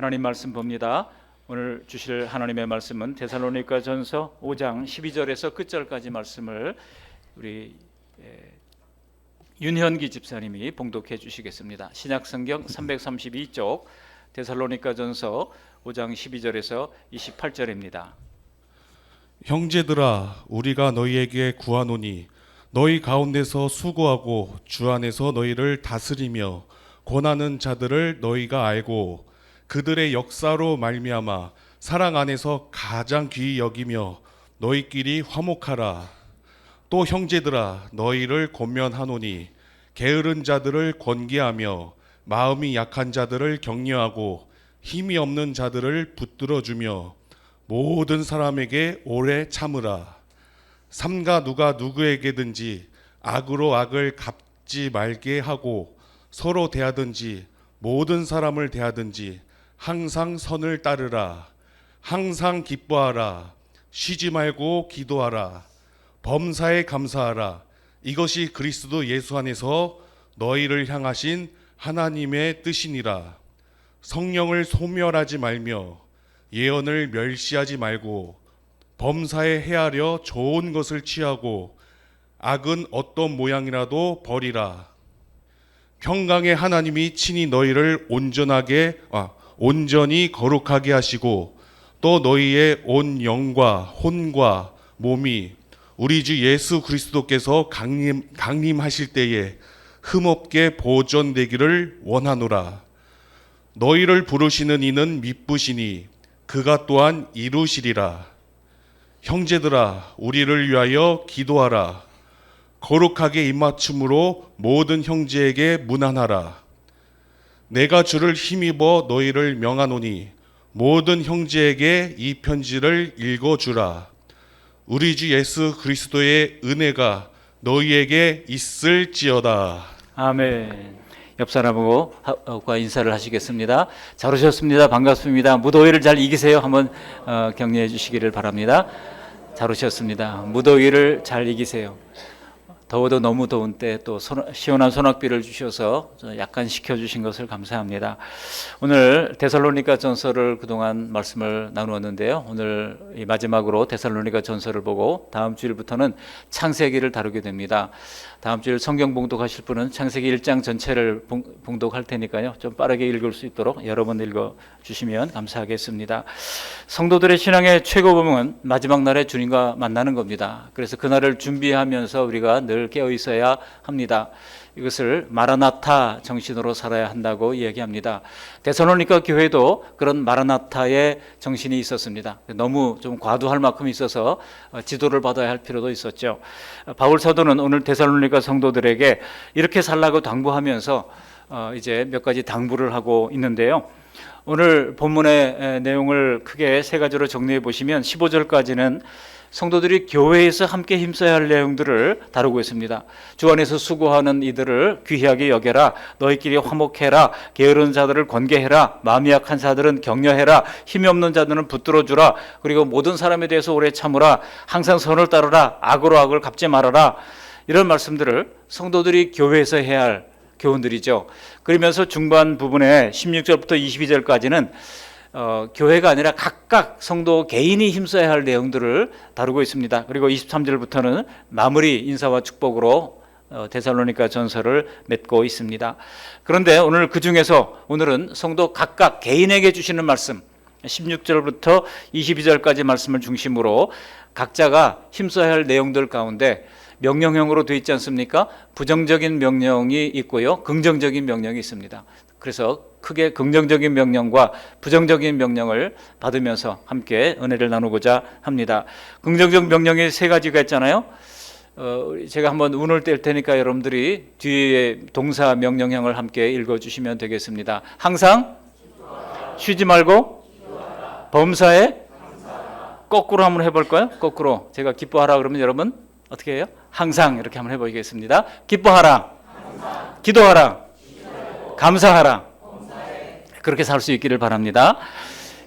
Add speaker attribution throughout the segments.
Speaker 1: 하나님 말씀 봅니다. 오늘 주실 하나님의 말씀은 데살로니가전서 5장 12절에서 끝절까지 말씀을 우리 윤현기 집사님이 봉독해 주시겠습니다. 신약성경 332쪽 데살로니가전서 5장 12절에서 28절입니다.
Speaker 2: 형제들아, 우리가 너희에게 구하노니 너희 가운데서 수고하고 주 안에서 너희를 다스리며 권하는 자들을 너희가 알고 그들의 역사로 말미암아 사랑 안에서 가장 귀히 여기며 너희끼리 화목하라. 또 형제들아, 너희를 권면하노니 게으른 자들을 권계하며 마음이 약한 자들을 격려하고 힘이 없는 자들을 붙들어주며 모든 사람에게 오래 참으라. 삼가 누가 누구에게든지 악으로 악을 갚지 말게 하고 서로 대하든지 모든 사람을 대하든지 항상 선을 따르라. 항상 기뻐하라. 쉬지 말고 기도하라. 범사에 감사하라. 이것이 그리스도 예수 안에서 너희를 향하신 하나님의 뜻이니라. 성령을 소멸하지 말며 예언을 멸시하지 말고 범사에 헤아려 좋은 것을 취하고 악은 어떤 모양이라도 버리라. 평강의 하나님이 친히 너희를 온전히 거룩하게 하시고 또 너희의 온 영과 혼과 몸이 우리 주 예수 그리스도께서 강림하실 때에 흠없게 보존되기를 원하노라. 너희를 부르시는 이는 미쁘시니 그가 또한 이루시리라. 형제들아, 우리를 위하여 기도하라. 거룩하게 입맞춤으로 모든 형제에게 문안하라. 내가 주를 힘입어 너희를 명하노니 모든 형제에게 이 편지를 읽어주라. 우리 주 예수 그리스도의 은혜가 너희에게 있을지어다.
Speaker 1: 아멘. 옆 사람과 인사를 하시겠습니다. 잘 오셨습니다. 반갑습니다. 무더위를 잘 이기세요. 한번 격려해 주시기를 바랍니다. 잘 오셨습니다. 무더위를 잘 이기세요. 더워도 너무 더운 때 또 시원한 소낙비를 주셔서 약간 식혀주신 것을 감사합니다. 오늘 데살로니가 전서를 그동안 말씀을 나누었는데요. 오늘 이 마지막으로 데살로니가 전서를 보고 다음 주일부터는 창세기를 다루게 됩니다. 다음 주일 성경 봉독하실 분은 창세기 1장 전체를 봉독할 테니까요. 좀 빠르게 읽을 수 있도록 여러분 읽어주시면 감사하겠습니다. 성도들의 신앙의 최고봉은 마지막 날에 주님과 만나는 겁니다. 그래서 그날을 준비하면서 우리가 늘 깨어 있어야 합니다. 이것을 마라나타 정신으로 살아야 한다고 이야기합니다. 데살로니가 교회도 그런 마라나타의 정신이 있었습니다. 너무 좀 과도할 만큼 있어서 지도를 받아야 할 필요도 있었죠. 바울 사도는 오늘 데살로니가 성도들에게 이렇게 살라고 당부하면서 이제 몇 가지 당부를 하고 있는데요. 오늘 본문의 내용을 크게 세 가지로 정리해 보시면 15절까지는 성도들이 교회에서 함께 힘써야 할 내용들을 다루고 있습니다. 주 안에서 수고하는 이들을 귀하게 여겨라. 너희끼리 화목해라. 게으른 자들을 권계해라. 마음이 약한 자들은 격려해라. 힘이 없는 자들은 붙들어주라. 그리고 모든 사람에 대해서 오래 참으라. 항상 선을 따르라. 악으로 악을 갚지 말아라. 이런 말씀들을 성도들이 교회에서 해야 할 교훈들이죠. 그러면서 중반 부분에 16절부터 22절까지는 교회가 아니라 각각 성도 개인이 힘써야 할 내용들을 다루고 있습니다. 그리고 23절부터는 마무리 인사와 축복으로 데살로니가 전서를 맺고 있습니다. 그런데 오늘 그 중에서 오늘은 성도 각각 개인에게 주시는 말씀 16절부터 22절까지 말씀을 중심으로 각자가 힘써야 할 내용들 가운데 명령형으로 되어 있지 않습니까? 부정적인 명령이 있고요, 긍정적인 명령이 있습니다. 그래서 크게 긍정적인 명령과 부정적인 명령을 받으면서 함께 은혜를 나누고자 합니다. 긍정적 명령이 세 가지가 있잖아요. 제가 한번 운을 뗄 테니까 여러분들이 뒤에 동사 명령형을 함께 읽어주시면 되겠습니다. 항상 쉬지 말고 범사에 거꾸로 한번 해볼까요? 거꾸로 제가 기뻐하라 그러면 여러분 어떻게 해요? 항상 이렇게 한번 해보겠습니다. 기뻐하라, 기도하라, 감사하라. 그렇게 살 수 있기를 바랍니다.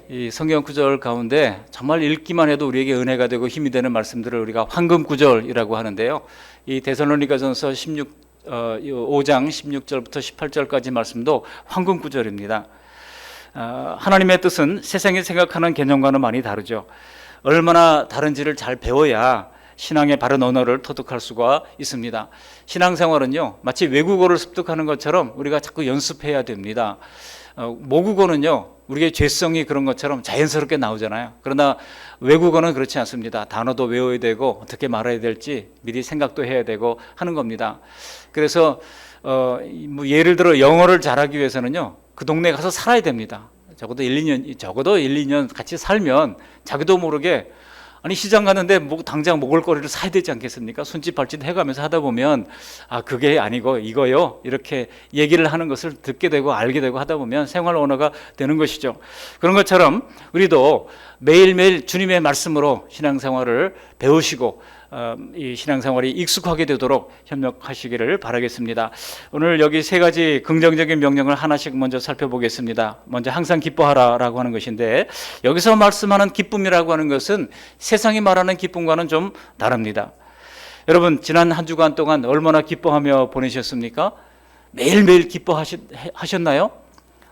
Speaker 1: 이 성경 구절 가운데 정말 읽기만 해도 우리에게 은혜가 되고 힘이 되는 말씀들을 우리가 황금 구절이라고 하는데요. 이 데살로니가전서 5장 16절부터 18절까지 말씀도 황금 구절입니다. 하나님의 뜻은 세상이 생각하는 개념과는 많이 다르죠. 얼마나 다른지를 잘 배워야 신앙의 바른 언어를 터득할 수가 있습니다. 신앙생활은요, 마치 외국어를 습득하는 것처럼 우리가 자꾸 연습해야 됩니다. 모국어는요, 우리의 죄성이 그런 것처럼 자연스럽게 나오잖아요. 그러나 외국어는 그렇지 않습니다. 단어도 외워야 되고 어떻게 말해야 될지 미리 생각도 해야 되고 하는 겁니다. 그래서 뭐 예를 들어 영어를 잘하기 위해서는요, 그 동네에 가서 살아야 됩니다. 적어도 1, 2년 같이 살면 자기도 모르게 아니 시장 가는데 당장 먹을 거리를 사야 되지 않겠습니까? 손짓 발짓 해가면서 하다 보면 그게 아니고 이거요, 이렇게 얘기를 하는 것을 듣게 되고 알게 되고 하다 보면 생활 언어가 되는 것이죠. 그런 것처럼 우리도 매일매일 주님의 말씀으로 신앙생활을 배우시고 이 신앙생활이 익숙하게 되도록 협력하시기를 바라겠습니다. 오늘 여기 세 가지 긍정적인 명령을 하나씩 먼저 살펴보겠습니다. 먼저 항상 기뻐하라라고 하는 것인데, 여기서 말씀하는 기쁨이라고 하는 것은 세상이 말하는 기쁨과는 좀 다릅니다. 여러분, 지난 한 주간 동안 얼마나 기뻐하며 보내셨습니까? 매일매일 기뻐하셨나요?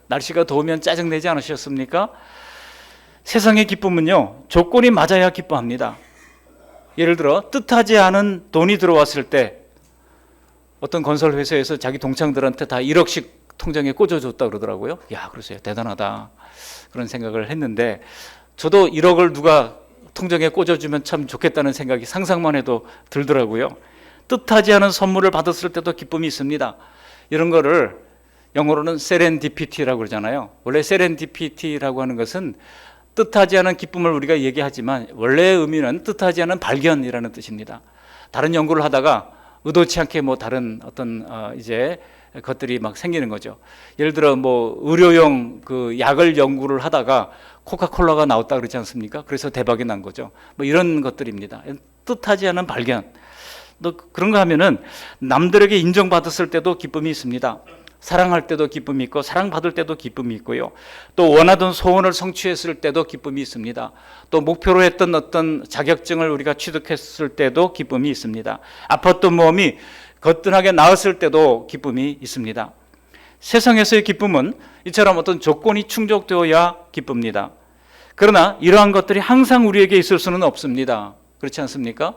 Speaker 1: 날씨가 더우면 짜증내지 않으셨습니까? 세상의 기쁨은요, 조건이 맞아야 기뻐합니다. 예를 들어 뜻하지 않은 돈이 들어왔을 때 어떤 건설회사에서 자기 동창들한테 다 1억씩 통장에 꽂아줬다 그러더라고요. 야, 그러세요. 대단하다. 그런 생각을 했는데, 저도 1억을 누가 통장에 꽂아주면 참 좋겠다는 생각이 상상만 해도 들더라고요. 뜻하지 않은 선물을 받았을 때도 기쁨이 있습니다. 이런 거를 영어로는 세렌디피티라고 그러잖아요. 원래 세렌디피티라고 하는 것은 뜻하지 않은 기쁨을 우리가 얘기하지만 원래의 의미는 뜻하지 않은 발견이라는 뜻입니다. 다른 연구를 하다가 의도치 않게 뭐 다른 어떤 이제 것들이 막 생기는 거죠. 예를 들어 뭐 의료용 그 약을 연구를 하다가 코카콜라가 나왔다 그러지 않습니까? 그래서 대박이 난 거죠. 뭐 이런 것들입니다. 뜻하지 않은 발견. 또 그런 거 하면은 남들에게 인정받았을 때도 기쁨이 있습니다. 사랑할 때도 기쁨이 있고 사랑받을 때도 기쁨이 있고요. 또 원하던 소원을 성취했을 때도 기쁨이 있습니다. 또 목표로 했던 어떤 자격증을 우리가 취득했을 때도 기쁨이 있습니다. 아팠던 몸이 거뜬하게 나았을 때도 기쁨이 있습니다. 세상에서의 기쁨은 이처럼 어떤 조건이 충족되어야 기쁩니다. 그러나 이러한 것들이 항상 우리에게 있을 수는 없습니다. 그렇지 않습니까?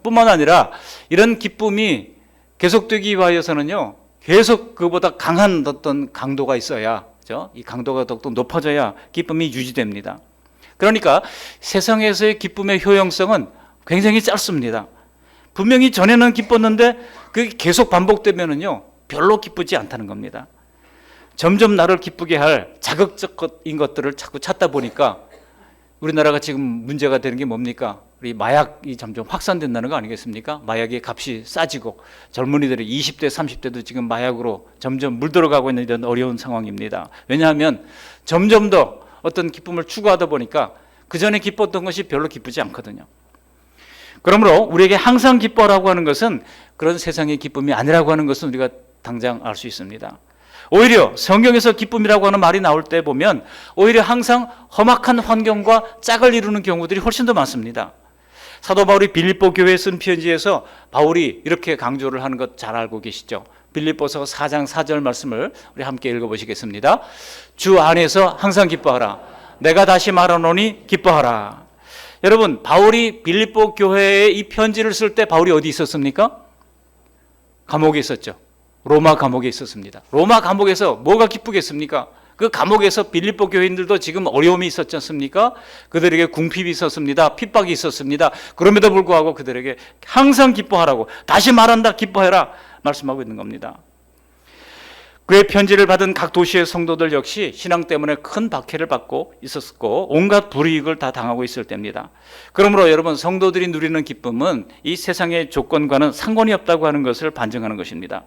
Speaker 1: 뿐만 아니라 이런 기쁨이 계속되기 위하여서는요, 계속 그보다 강한 어떤 강도가 있어야, 그렇죠? 이 강도가 더욱 높아져야 기쁨이 유지됩니다. 그러니까 세상에서의 기쁨의 효용성은 굉장히 짧습니다. 분명히 전에는 기뻤는데 그게 계속 반복되면은요, 별로 기쁘지 않다는 겁니다. 점점 나를 기쁘게 할 자극적인 것들을 자꾸 찾다 보니까 우리나라가 지금 문제가 되는 게 뭡니까? 우리 마약이 점점 확산된다는 거 아니겠습니까? 마약의 값이 싸지고 젊은이들이 20대, 30대도 지금 마약으로 점점 물들어가고 있는 이런 어려운 상황입니다. 왜냐하면 점점 더 어떤 기쁨을 추구하다 보니까 그 전에 기뻤던 것이 별로 기쁘지 않거든요. 그러므로 우리에게 항상 기뻐라고 하는 것은 그런 세상의 기쁨이 아니라고 하는 것은 우리가 당장 알 수 있습니다. 오히려 성경에서 기쁨이라고 하는 말이 나올 때 보면 오히려 항상 험악한 환경과 짝을 이루는 경우들이 훨씬 더 많습니다. 사도 바울이 빌립보 교회에 쓴 편지에서 바울이 이렇게 강조를 하는 것 잘 알고 계시죠? 빌립보서 4장 4절 말씀을 우리 함께 읽어보시겠습니다. 주 안에서 항상 기뻐하라. 내가 다시 말하노니 기뻐하라. 여러분, 바울이 빌립보 교회에 이 편지를 쓸 때 바울이 어디 있었습니까? 감옥에 있었죠. 로마 감옥에 있었습니다. 로마 감옥에서 뭐가 기쁘겠습니까? 그 감옥에서 빌립보 교인들도 지금 어려움이 있었지 않습니까? 그들에게 궁핍이 있었습니다. 핍박이 있었습니다. 그럼에도 불구하고 그들에게 항상 기뻐하라고, 다시 말한다, 기뻐해라 말씀하고 있는 겁니다. 그의 편지를 받은 각 도시의 성도들 역시 신앙 때문에 큰 박해를 받고 있었고 온갖 불이익을 다 당하고 있을 때입니다. 그러므로 여러분, 성도들이 누리는 기쁨은 이 세상의 조건과는 상관이 없다고 하는 것을 반증하는 것입니다.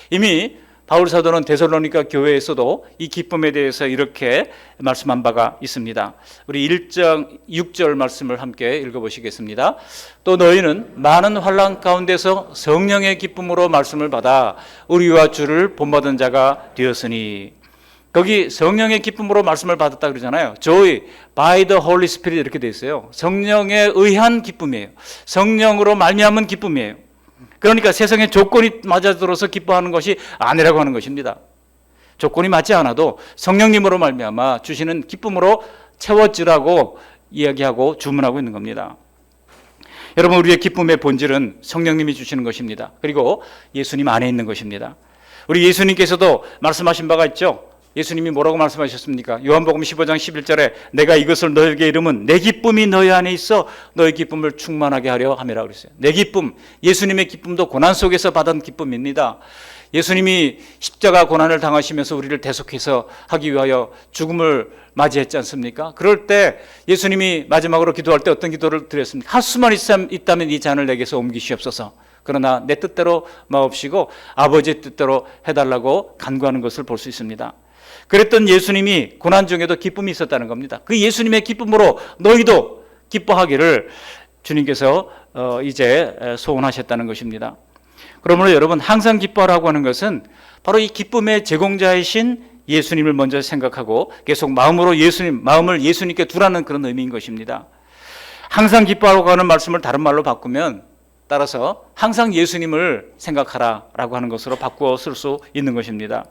Speaker 1: 이미 바울 사도는 데살로니가 교회에서도 이 기쁨에 대해서 이렇게 말씀한 바가 있습니다. 우리 1장 6절 말씀을 함께 읽어보시겠습니다. 또 너희는 많은 환난 가운데서 성령의 기쁨으로 말씀을 받아 우리와 주를 본받은 자가 되었으니, 거기 성령의 기쁨으로 말씀을 받았다 그러잖아요. Joy by the Holy Spirit 이렇게 돼 있어요. 성령에 의한 기쁨이에요. 성령으로 말미암은 기쁨이에요. 그러니까 세상의 조건이 맞아들어서 기뻐하는 것이 아니라고 하는 것입니다. 조건이 맞지 않아도 성령님으로 말미암아 주시는 기쁨으로 채워지라고 이야기하고 주문하고 있는 겁니다. 여러분, 우리의 기쁨의 본질은 성령님이 주시는 것입니다. 그리고 예수님 안에 있는 것입니다. 우리 예수님께서도 말씀하신 바가 있죠. 예수님이 뭐라고 말씀하셨습니까? 요한복음 15장 11절에 내가 이것을 너에게 이름은 내 기쁨이 너희 안에 있어 너희 기쁨을 충만하게 하려 함이라 그랬어요. 내 기쁨, 예수님의 기쁨도 고난 속에서 받은 기쁨입니다. 예수님이 십자가 고난을 당하시면서 우리를 대속해서 하기 위하여 죽음을 맞이했지 않습니까? 그럴 때 예수님이 마지막으로 기도할 때 어떤 기도를 드렸습니까? 할 수만 있다면 이 잔을 내게서 옮기시옵소서. 그러나 내 뜻대로 마옵시고 아버지의 뜻대로 해달라고 간구하는 것을 볼 수 있습니다. 그랬던 예수님이 고난 중에도 기쁨이 있었다는 겁니다. 그 예수님의 기쁨으로 너희도 기뻐하기를 주님께서 이제 소원하셨다는 것입니다. 그러므로 여러분, 항상 기뻐하라고 하는 것은 바로 이 기쁨의 제공자이신 예수님을 먼저 생각하고 계속 마음을 예수님께 두라는 그런 의미인 것입니다. 항상 기뻐하라고 하는 말씀을 다른 말로 바꾸면 따라서 항상 예수님을 생각하라라고 하는 것으로 바꾸어 쓸 수 있는 것입니다.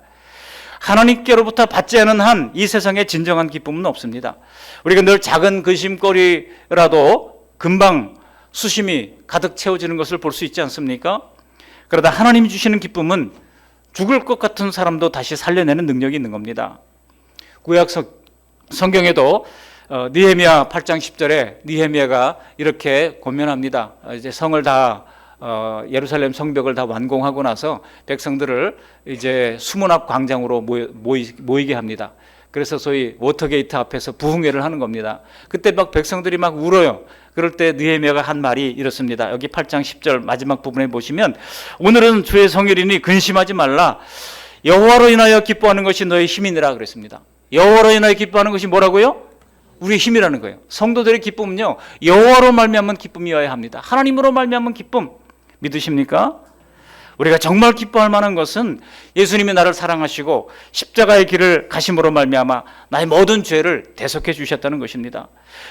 Speaker 1: 하나님께로부터 받지 않은 한 이 세상에 진정한 기쁨은 없습니다. 우리가 늘 작은 근심거리라도 금방 수심이 가득 채워지는 것을 볼 수 있지 않습니까? 그러다 하나님이 주시는 기쁨은 죽을 것 같은 사람도 다시 살려내는 능력이 있는 겁니다. 구약 성경에도 느헤미야 8장 10절에 느헤미야가 이렇게 권면합니다. 이제 성을 다 예루살렘 성벽을 다 완공하고 나서 백성들을 이제 수문 앞 광장으로 모이게 합니다. 그래서 소위 워터게이트 앞에서 부흥회를 하는 겁니다. 그때 막 백성들이 막 울어요. 그럴 때 느헤미야가 한 말이 이렇습니다. 여기 8장 10절 마지막 부분에 보시면 오늘은 주의 성일이니 근심하지 말라. 여호와로 인하여 기뻐하는 것이 너의 힘이니라 그랬습니다. 여호와로 인하여 기뻐하는 것이 뭐라고요? 우리의 힘이라는 거예요. 성도들의 기쁨은요, 여호와로 말미암은 기쁨이어야 합니다. 하나님으로 말미암은 기쁨 믿으십니까? 우리가 정말 기뻐할 만한 것은 예수님이 나를 사랑하시고 십자가의 길을 가심으로 말미암아 나의 모든 죄를 대속해 주셨다는 것입니다.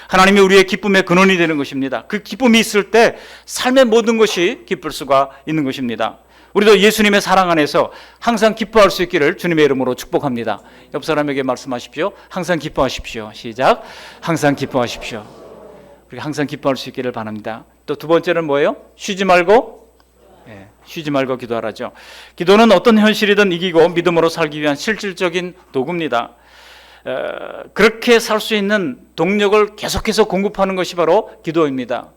Speaker 1: 하나님이 우리의 기쁨의 근원이 되는 것입니다. 그 기쁨이 있을 때 삶의 모든 것이 기쁠 수가 있는 것입니다. 우리도 예수님의 사랑 안에서 항상 기뻐할 수 있기를 주님의 이름으로 축복합니다. 옆 사람에게 말씀하십시오. 항상 기뻐하십시오. 시작. 항상 기뻐하십시오. 우리가 항상 기뻐할 수 있기를 바랍니다. 또 두 번째는 뭐예요? 쉬지 말고 기도하라죠. 기도는 어떤 현실이든 이기고 믿음으로 살기 위한 실질적인 도구입니다. 그렇게 살 수 있는 동력을 계속해서 공급하는 것이 바로 기도입니다.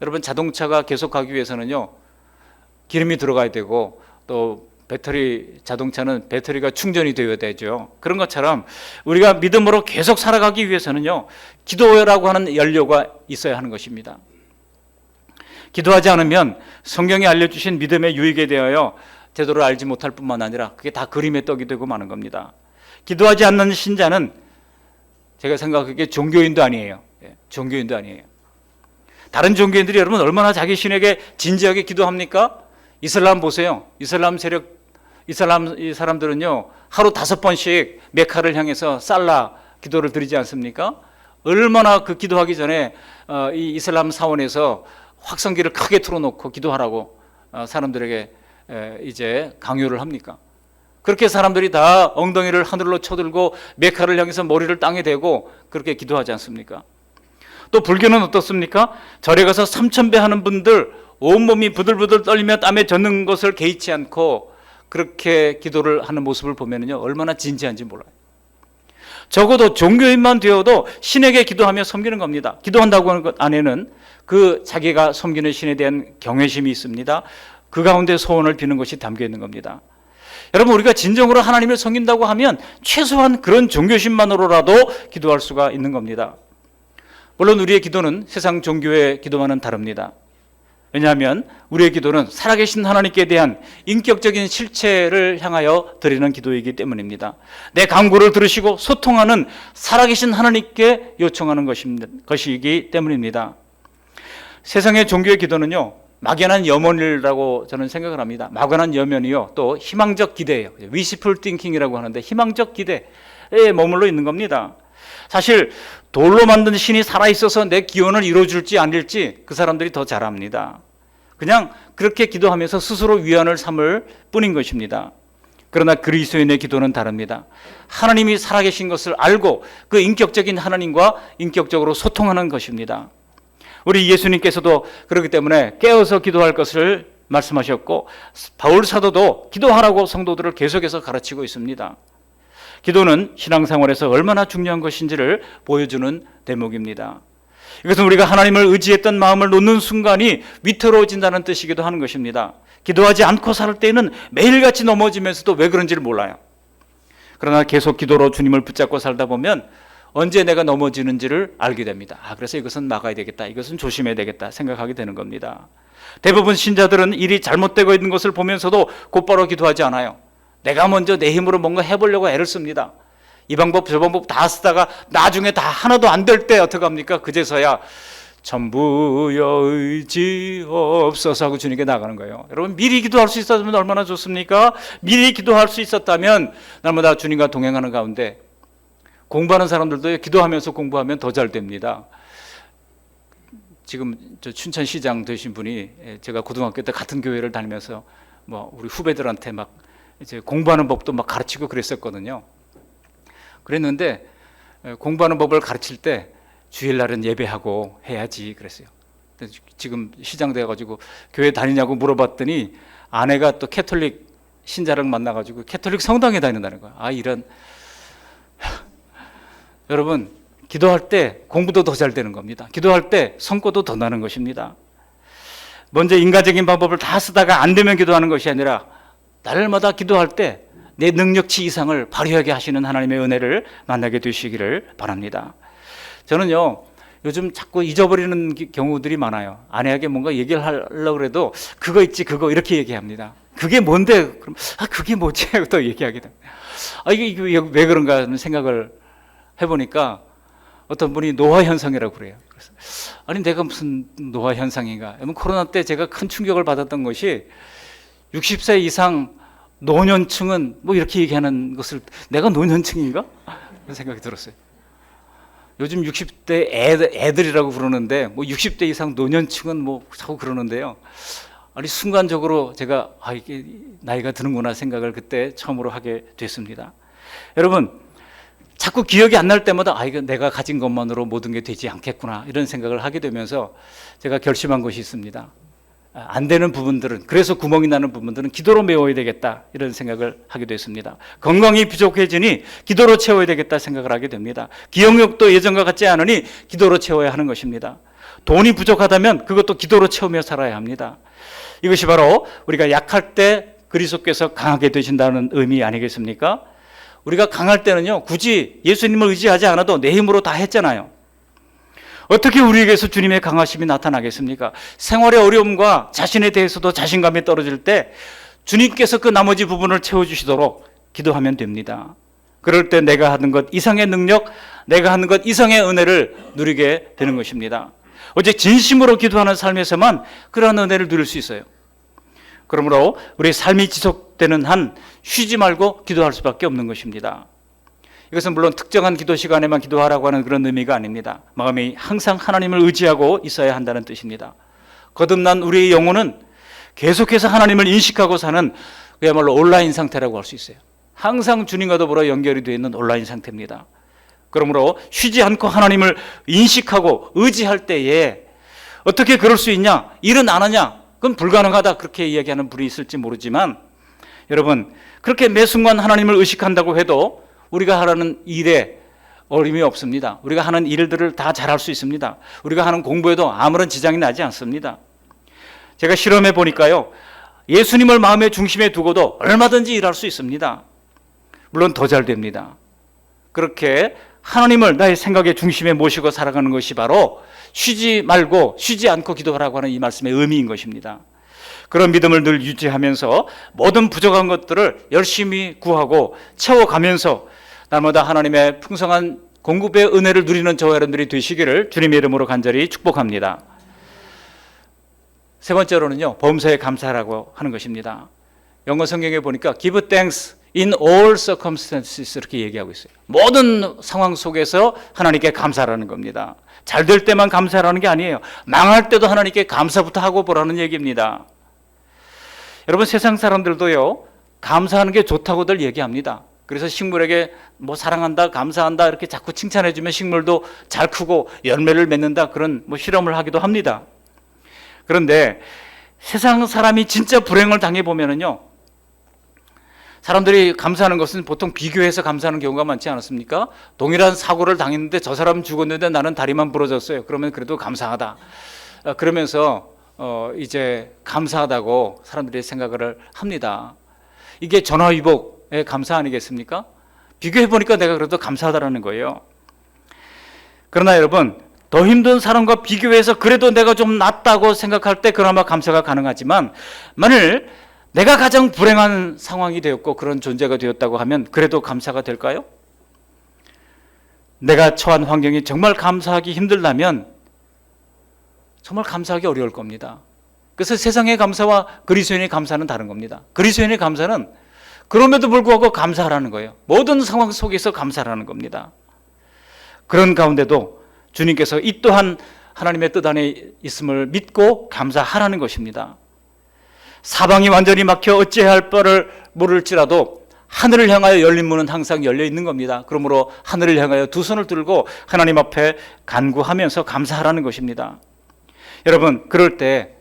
Speaker 1: 여러분, 자동차가 계속 가기 위해서는요, 기름이 들어가야 되고 또 자동차는 배터리가 충전이 되어야 되죠. 그런 것처럼 우리가 믿음으로 계속 살아가기 위해서는요, 기도라고 하는 연료가 있어야 하는 것입니다. 기도하지 않으면 성경이 알려주신 믿음의 유익에 대하여 제대로 알지 못할 뿐만 아니라 그게 다 그림의 떡이 되고 마는 겁니다. 기도하지 않는 신자는 제가 생각하기에 종교인도 아니에요. 종교인도 아니에요. 다른 종교인들이 여러분 얼마나 자기 신에게 진지하게 기도합니까? 이슬람 보세요. 이슬람 이 사람들은요, 하루 5번씩 메카를 향해서 살라 기도를 드리지 않습니까? 얼마나 그 기도하기 전에 이 이슬람 사원에서 확성기를 크게 틀어놓고 기도하라고 사람들에게 이제 강요를 합니까? 그렇게 사람들이 다 엉덩이를 하늘로 쳐들고 메카를 향해서 머리를 땅에 대고 그렇게 기도하지 않습니까? 또 불교는 어떻습니까? 절에 가서 3000배 하는 분들 온몸이 부들부들 떨리며 땀에 젖는 것을 개의치 않고 그렇게 기도를 하는 모습을 보면요, 얼마나 진지한지 몰라요. 적어도 종교인만 되어도 신에게 기도하며 섬기는 겁니다. 기도한다고 하는 것 안에는 그 자기가 섬기는 신에 대한 경외심이 있습니다. 그 가운데 소원을 비는 것이 담겨 있는 겁니다. 여러분, 우리가 진정으로 하나님을 섬긴다고 하면 최소한 그런 종교심만으로라도 기도할 수가 있는 겁니다. 물론 우리의 기도는 세상 종교의 기도와는 다릅니다. 왜냐하면 우리의 기도는 살아계신 하나님께 대한 인격적인 실체를 향하여 드리는 기도이기 때문입니다. 내 간구를 들으시고 소통하는 살아계신 하나님께 요청하는 것이기 때문입니다. 세상의 종교의 기도는요, 막연한 염원이라고 저는 생각을 합니다. 막연한 염원이요, 또 희망적 기대예요. wishful thinking이라고 하는데 희망적 기대에 머물러 있는 겁니다. 사실 돌로 만든 신이 살아있어서 내 기원을 이루어줄지 아닐지 그 사람들이 더 잘 압니다. 그냥 그렇게 기도하면서 스스로 위안을 삼을 뿐인 것입니다. 그러나 그리스도인의 기도는 다릅니다. 하나님이 살아계신 것을 알고 그 인격적인 하나님과 인격적으로 소통하는 것입니다. 우리 예수님께서도 그렇기 때문에 깨어서 기도할 것을 말씀하셨고, 바울 사도도 기도하라고 성도들을 계속해서 가르치고 있습니다. 기도는 신앙생활에서 얼마나 중요한 것인지를 보여주는 대목입니다. 이것은 우리가 하나님을 의지했던 마음을 놓는 순간이 위태로워진다는 뜻이기도 하는 것입니다. 기도하지 않고 살 때는 매일같이 넘어지면서도 왜 그런지를 몰라요. 그러나 계속 기도로 주님을 붙잡고 살다 보면 언제 내가 넘어지는지를 알게 됩니다. 그래서 이것은 막아야 되겠다, 이것은 조심해야 되겠다 생각하게 되는 겁니다. 대부분 신자들은 일이 잘못되고 있는 것을 보면서도 곧바로 기도하지 않아요. 내가 먼저 내 힘으로 뭔가 해보려고 애를 씁니다. 이 방법 저 방법 다 쓰다가 나중에 다 하나도 안 될 때 어떡합니까? 그제서야 전부여 의지없어서 하고 주님께 나가는 거예요. 여러분, 미리 기도할 수 있었으면 얼마나 좋습니까? 미리 기도할 수 있었다면 날마다 주님과 동행하는 가운데, 공부하는 사람들도 기도하면서 공부하면 더 잘 됩니다. 지금 저 춘천시장 되신 분이, 제가 고등학교 때 같은 교회를 다니면서 우리 후배들한테 막 이제 공부하는 법도 막 가르치고 그랬었거든요. 그랬는데 공부하는 법을 가르칠 때 주일날은 예배하고 해야지 그랬어요. 지금 시장 돼가지고 교회 다니냐고 물어봤더니 아내가 또 캐톨릭 신자를 만나가지고 캐톨릭 성당에 다닌다는 거야. 이런 여러분, 기도할 때 공부도 더 잘 되는 겁니다. 기도할 때 성과도 더 나는 것입니다. 먼저 인간적인 방법을 다 쓰다가 안 되면 기도하는 것이 아니라 날마다 기도할 때 내 능력치 이상을 발휘하게 하시는 하나님의 은혜를 만나게 되시기를 바랍니다. 저는요, 요즘 자꾸 잊어버리는 경우들이 많아요. 아내에게 뭔가 얘기를 하려고 해도 그거 있지 그거 이렇게 얘기합니다. 그게 뭔데? 그럼 그게 뭐지? 하고 또 얘기하게 됩니다. 이게 왜 그런가 하는 생각을 해보니까 어떤 분이 노화 현상이라고 그래요. 그래서 내가 무슨 노화 현상인가? 코로나 때 제가 큰 충격을 받았던 것이 60세 이상 노년층은 이렇게 얘기하는 것을, 내가 노년층인가? 그런 생각이 들었어요. 요즘 60대 애들이라고 부르는데 60대 이상 노년층은 자꾸 그러는데요. 순간적으로 제가 이게 나이가 드는구나 생각을 그때 처음으로 하게 됐습니다. 여러분, 자꾸 기억이 안 날 때마다 이거 내가 가진 것만으로 모든 게 되지 않겠구나 이런 생각을 하게 되면서 제가 결심한 것이 있습니다. 안 되는 부분들은, 그래서 구멍이 나는 부분들은 기도로 메워야 되겠다 이런 생각을 하게 됐습니다. 건강이 부족해지니 기도로 채워야 되겠다 생각을 하게 됩니다. 기억력도 예전과 같지 않으니 기도로 채워야 하는 것입니다. 돈이 부족하다면 그것도 기도로 채우며 살아야 합니다. 이것이 바로 우리가 약할 때 그리스도께서 강하게 되신다는 의미 아니겠습니까? 우리가 강할 때는요, 굳이 예수님을 의지하지 않아도 내 힘으로 다 했잖아요. 어떻게 우리에게서 주님의 강하심이 나타나겠습니까? 생활의 어려움과 자신에 대해서도 자신감이 떨어질 때 주님께서 그 나머지 부분을 채워주시도록 기도하면 됩니다. 그럴 때 내가 하는 것 이상의 능력, 내가 하는 것 이상의 은혜를 누리게 되는 것입니다. 오직 진심으로 기도하는 삶에서만 그러한 은혜를 누릴 수 있어요. 그러므로 우리 삶이 지속되는 한 쉬지 말고 기도할 수밖에 없는 것입니다. 이것은 물론 특정한 기도 시간에만 기도하라고 하는 그런 의미가 아닙니다. 마음이 항상 하나님을 의지하고 있어야 한다는 뜻입니다. 거듭난 우리의 영혼은 계속해서 하나님을 인식하고 사는 그야말로 온라인 상태라고 할 수 있어요. 항상 주님과 더불어 연결이 되어 있는 온라인 상태입니다. 그러므로 쉬지 않고 하나님을 인식하고 의지할 때에 어떻게 그럴 수 있냐? 일은 안 하냐? 그건 불가능하다, 그렇게 이야기하는 분이 있을지 모르지만, 여러분, 그렇게 매 순간 하나님을 의식한다고 해도 우리가 하라는 일에 어림이 없습니다. 우리가 하는 일들을 다 잘할 수 있습니다. 우리가 하는 공부에도 아무런 지장이 나지 않습니다. 제가 실험해 보니까요, 예수님을 마음의 중심에 두고도 얼마든지 일할 수 있습니다. 물론 더 잘 됩니다. 그렇게 하나님을 나의 생각의 중심에 모시고 살아가는 것이 바로 쉬지 말고 쉬지 않고 기도하라고 하는 이 말씀의 의미인 것입니다. 그런 믿음을 늘 유지하면서 모든 부족한 것들을 열심히 구하고 채워가면서 날마다 하나님의 풍성한 공급의 은혜를 누리는 저와 여러분들이 되시기를 주님의 이름으로 간절히 축복합니다. 세 번째로는요, 범사에 감사하라고 하는 것입니다. 영어 성경에 보니까 give thanks in all circumstances 이렇게 얘기하고 있어요. 모든 상황 속에서 하나님께 감사하라는 겁니다. 잘 될 때만 감사하라는 게 아니에요. 망할 때도 하나님께 감사부터 하고 보라는 얘기입니다. 여러분, 세상 사람들도요, 감사하는 게 좋다고들 얘기합니다. 그래서 식물에게 뭐 사랑한다, 감사한다 이렇게 자꾸 칭찬해주면 식물도 잘 크고 열매를 맺는다, 그런 뭐 실험을 하기도 합니다. 그런데 세상 사람이 진짜 불행을 당해보면은요, 사람들이 감사하는 것은 보통 비교해서 감사하는 경우가 많지 않았습니까? 동일한 사고를 당했는데 저 사람은 죽었는데 나는 다리만 부러졌어요. 그러면 그래도 감사하다. 그러면서 이제 감사하다고 사람들이 생각을 합니다. 이게 전화위복의 감사 아니겠습니까? 비교해보니까 내가 그래도 감사하다라는 거예요. 그러나 여러분, 더 힘든 사람과 비교해서 그래도 내가 좀 낫다고 생각할 때 그나마 감사가 가능하지만, 만일 내가 가장 불행한 상황이 되었고 그런 존재가 되었다고 하면 그래도 감사가 될까요? 내가 처한 환경이 정말 감사하기 힘들다면 정말 감사하기 어려울 겁니다. 그래서 세상의 감사와 그리스도인의 감사는 다른 겁니다. 그리스도인의 감사는 그럼에도 불구하고 감사하라는 거예요. 모든 상황 속에서 감사하라는 겁니다. 그런 가운데도 주님께서 이 또한 하나님의 뜻 안에 있음을 믿고 감사하라는 것입니다. 사방이 완전히 막혀 어찌해야 할 바를 모를지라도 하늘을 향하여 열린 문은 항상 열려 있는 겁니다. 그러므로 하늘을 향하여 두 손을 들고 하나님 앞에 간구하면서 감사하라는 것입니다. 여러분, 그럴 때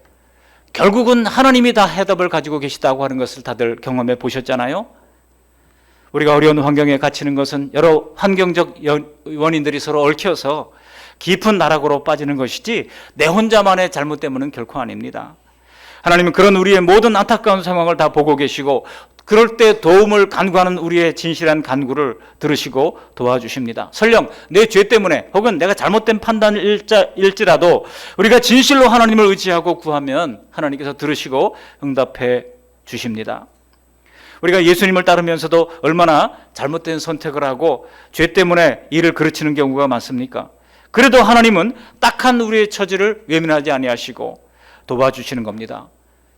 Speaker 1: 결국은 하나님이 다 해답을 가지고 계시다고 하는 것을 다들 경험해 보셨잖아요. 우리가 어려운 환경에 갇히는 것은 여러 환경적 원인들이 서로 얽혀서 깊은 나락으로 빠지는 것이지 내 혼자만의 잘못 때문은 결코 아닙니다. 하나님은 그런 우리의 모든 안타까운 상황을 다 보고 계시고, 그럴 때 도움을 간구하는 우리의 진실한 간구를 들으시고 도와주십니다. 설령 내 죄 때문에 혹은 내가 잘못된 판단일지라도 우리가 진실로 하나님을 의지하고 구하면 하나님께서 들으시고 응답해 주십니다. 우리가 예수님을 따르면서도 얼마나 잘못된 선택을 하고 죄 때문에 일을 그르치는 경우가 많습니까? 그래도 하나님은 딱한 우리의 처지를 외면하지 아니하시고 도와주시는 겁니다.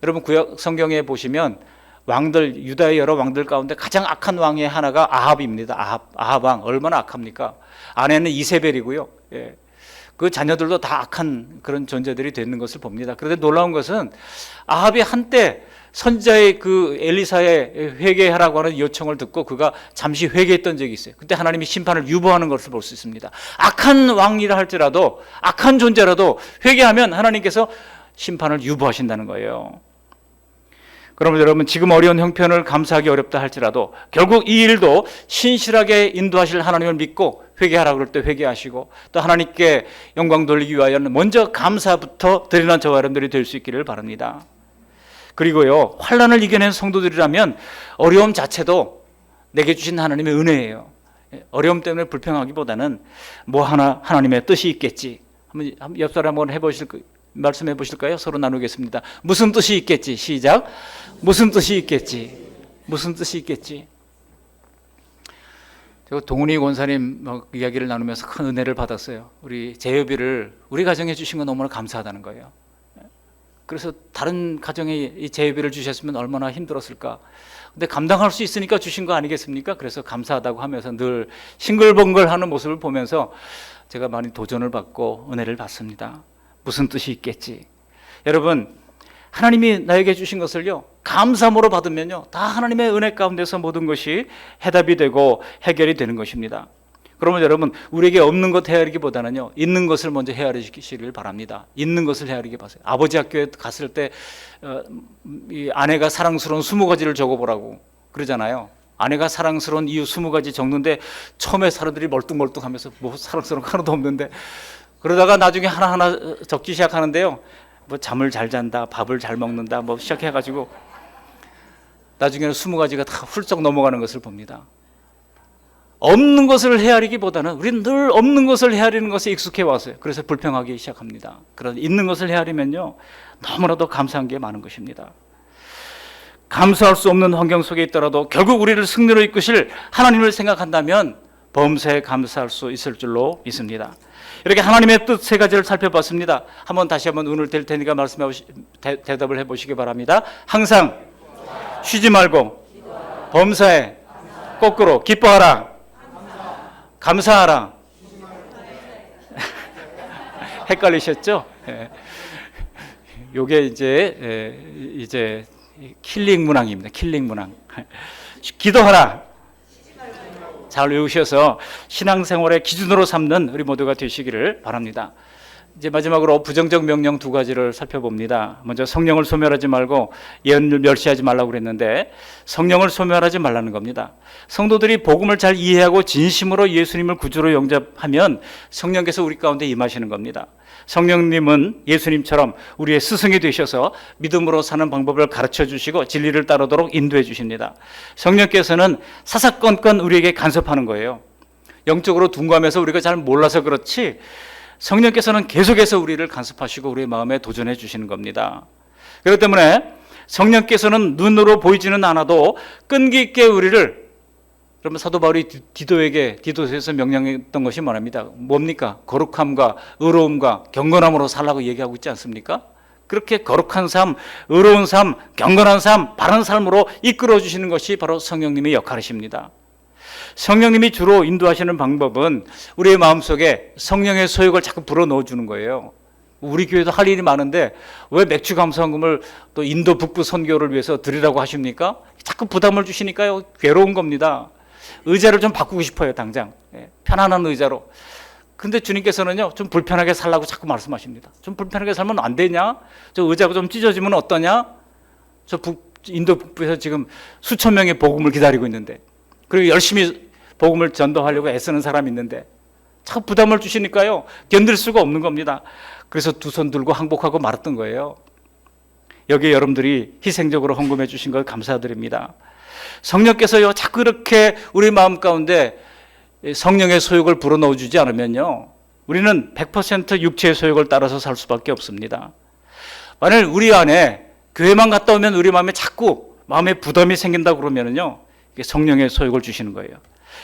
Speaker 1: 여러분, 구약 성경에 보시면 왕들, 유다의 여러 왕들 가운데 가장 악한 왕의 하나가 아합입니다. 아합 왕, 얼마나 악합니까? 아내는 이세벨이고요. 예. 그 자녀들도 다 악한 그런 존재들이 되는 것을 봅니다. 그런데 놀라운 것은 아합이 한때 선지자의 그 엘리사의 회개하라고 하는 요청을 듣고 그가 잠시 회개했던 적이 있어요. 그때 하나님이 심판을 유보하는 것을 볼 수 있습니다. 악한 왕이라 할지라도, 악한 존재라도 회개하면 하나님께서 심판을 유보하신다는 거예요. 그러면 여러분, 지금 어려운 형편을 감수하기 어렵다 할지라도 결국 이 일도 신실하게 인도하실 하나님을 믿고 회개하라고 그럴 때 회개하시고, 또 하나님께 영광 돌리기 위하여는 먼저 감사부터 드리는 저와 여러분들이 될 수 있기를 바랍니다. 그리고요, 환난을 이겨낸 성도들이라면 어려움 자체도 내게 주신 하나님의 은혜예요. 어려움 때문에 불평하기보다는 뭐 하나 하나님의 뜻이 있겠지. 한번 옆 사람 한번 말씀해 보실까요? 서로 나누겠습니다. 무슨 뜻이 있겠지? 시작. 무슨 뜻이 있겠지? 무슨 뜻이 있겠지? 제가 동훈이 권사님 이야기를 나누면서 큰 은혜를 받았어요. 우리 제휴비를 우리 가정에 주신 건 너무나 감사하다는 거예요. 그래서 다른 가정에 이 제휴비를 주셨으면 얼마나 힘들었을까. 근데 감당할 수 있으니까 주신 거 아니겠습니까? 그래서 감사하다고 하면서 늘 싱글벙글하는 모습을 보면서 제가 많이 도전을 받고 은혜를 받습니다. 무슨 뜻이 있겠지? 여러분, 하나님이 나에게 주신 것을요, 감사함으로 받으면요, 다 하나님의 은혜 가운데서 모든 것이 해답이 되고 해결이 되는 것입니다. 그러면 여러분, 우리에게 없는 것 헤아리기보다는요, 있는 것을 먼저 헤아리시기를 바랍니다. 있는 것을 헤아리게 봐세요. 아버지 학교에 갔을 때 이 아내가 사랑스러운 20가지를 적어보라고 그러잖아요. 아내가 사랑스러운 이유 20가지 적는데 처음에 사람들이 멀뚱멀뚱하면서 뭐 사랑스러운 거 하나도 없는데, 그러다가 나중에 하나하나 적기 시작하는데요, 뭐 잠을 잘 잔다, 밥을 잘 먹는다, 뭐 시작해가지고 나중에는 20가지가 다 훌쩍 넘어가는 것을 봅니다. 없는 것을 헤아리기보다는 우리는 늘 없는 것을 헤아리는 것에 익숙해 왔어요. 그래서 불평하기 시작합니다. 그런데 있는 것을 헤아리면요, 너무나도 감사한 게 많은 것입니다. 감수할 수 없는 환경 속에 있더라도 결국 우리를 승리로 이끄실 하나님을 생각한다면 범사에 감사할 수 있을 줄로 믿습니다. 이렇게 하나님의 뜻 세 가지를 살펴봤습니다. 다시 한번 운을 댈 테니까 대답을 해보시기 바랍니다. 항상 쉬지 말고 범사에 거꾸로 기뻐하라, 감사하라. 헷갈리셨죠? 요게 이제 킬링 문항입니다. 킬링 문항. 기도하라. 잘 외우셔서 신앙생활의 기준으로 삼는 우리 모두가 되시기를 바랍니다. 이제 마지막으로 부정적 명령 두 가지를 살펴봅니다. 먼저 성령을 소멸하지 말고 예언을 멸시하지 말라고 그랬는데, 성령을 소멸하지 말라는 겁니다. 성도들이 복음을 잘 이해하고 진심으로 예수님을 구주로 영접하면 성령께서 우리 가운데 임하시는 겁니다. 성령님은 예수님처럼 우리의 스승이 되셔서 믿음으로 사는 방법을 가르쳐 주시고 진리를 따르도록 인도해 주십니다. 성령께서는 사사건건 우리에게 간섭하는 거예요. 영적으로 둔감해서 우리가 잘 몰라서 그렇지, 성령께서는 계속해서 우리를 간섭하시고 우리의 마음에 도전해 주시는 겁니다. 그렇기 때문에 성령께서는 눈으로 보이지는 않아도 끈기 있게 우리를, 그러면 사도 바울이 디도서에서 명령했던 것이 뭡니까? 거룩함과 의로움과 경건함으로 살라고 얘기하고 있지 않습니까? 그렇게 거룩한 삶, 의로운 삶, 경건한 삶, 바른 삶으로 이끌어 주시는 것이 바로 성령님의 역할이십니다. 성령님이 주로 인도하시는 방법은 우리의 마음속에 성령의 소욕을 자꾸 불어넣어 주는 거예요. 우리 교회도 할 일이 많은데 왜 맥주 감사원금을 또 인도 북부 선교를 위해서 드리라고 하십니까? 자꾸 부담을 주시니까요. 괴로운 겁니다. 의자를 좀 바꾸고 싶어요, 당장. 편안한 의자로. 근데 주님께서는요, 좀 불편하게 살라고 자꾸 말씀하십니다. 좀 불편하게 살면 안 되냐? 저 의자가 좀 찢어지면 어떠냐? 인도 북부에서 지금 수천 명의 복음을 기다리고 있는데, 그리고 열심히 복음을 전도하려고 애쓰는 사람이 있는데 자꾸 부담을 주시니까요, 견딜 수가 없는 겁니다. 그래서 두 손 들고 항복하고 말았던 거예요. 여기에 여러분들이 희생적으로 헌금해 주신 걸 감사드립니다. 성령께서요, 자꾸 이렇게 우리 마음 가운데 성령의 소욕을 불어넣어 주지 않으면요, 우리는 100% 육체의 소욕을 따라서 살 수밖에 없습니다. 만약 우리 안에 교회만 갔다 오면 우리 마음에 자꾸 마음에 부담이 생긴다 그러면요, 성령의 소욕을 주시는 거예요.